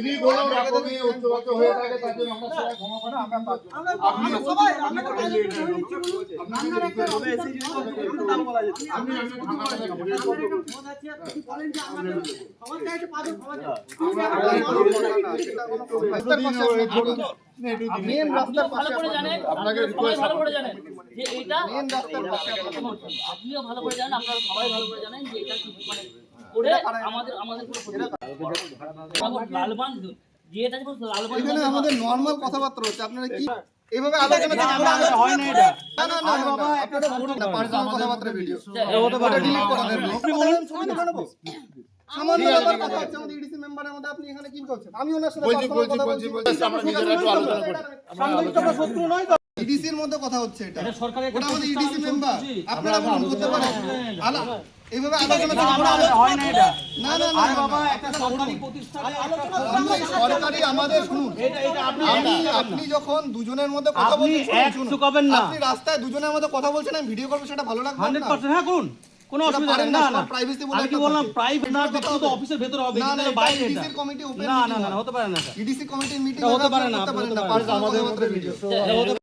যিনি কোনো রকমে উচ্চগত হয়ে থাকে তাদের আমরা সবাই ক্ষমা করে আমরা পাচ্ছি আপনি সবাই আমরা কাজে নিচ্ছি বলুন আপনারা একটা নাম বলা যাচ্ছে আপনি ক্ষমা আছে আপনি বলেন যে আমরা ক্ষমা চাইতে পারবো ক্ষমা মেন রাস্তার পাশে ভালো করে জানেন আপনাকে সবাই ভালো করে জানেন যে এটা মেন রাস্তার পাশে আপনিও ভালো করে জানেন আপনারা সবাই ভালো করে জানেন যে এটা কি মানে করে আমাদের পুরো লালবান যেটা বলছো লালবান এখানে আমাদের নরমাল কথাবার্তা হচ্ছে আপনারা কি এইভাবে আলোচনা হয় না এটা না না না বাবা আপনারা পুরো পার্সোনাল কথাবার্তা ভিডিও ওটা ডিলিট করে দেন আপনি বলেন ছবি দেখে নেব সামান্য ব্যাপার কথা হচ্ছে আমাদের ইডিসি মেম্বারের মধ্যে আপনি এখানে কি করছেন আমি ওনার সাথে বলছি আমরা নিজেরা একটু আলোচনা করি সাংবাদিক তো শত্রু নয় তো ইডিসির মধ্যে কথা হচ্ছে এটা সরকারের ওটা আমাদের ইডিসি মেম্বার আপনারা বলুন করতে পারেন এইভাবে আলোচনা হয় না এটা না না না বাবা একটা সরকারি প্রতিষ্ঠান সরকারি আমাদের শুনুন আপনি যখন দুজনের মধ্যে কথা বলছেন শুনুন আপনি রাস্তায় দুজনের মধ্যে কথা বলছেন আমি ভিডিও করব সেটা ভালো লাগবে 100% হ্যাঁ করুন কোনো অসুবিধা নেই না না প্রাইভেসি আমি কি বললাম প্রাইভেট না দেখো তো অফিসের ভিতরে হবে না কিন্তু বাইরে এটা ইডিসি কমিটি ওপেন না না না হতে পারে না ইডিসি কমিটির মিটিং হতে পারে না পারবেন না পার্সোনাল আমাদের ভিডিও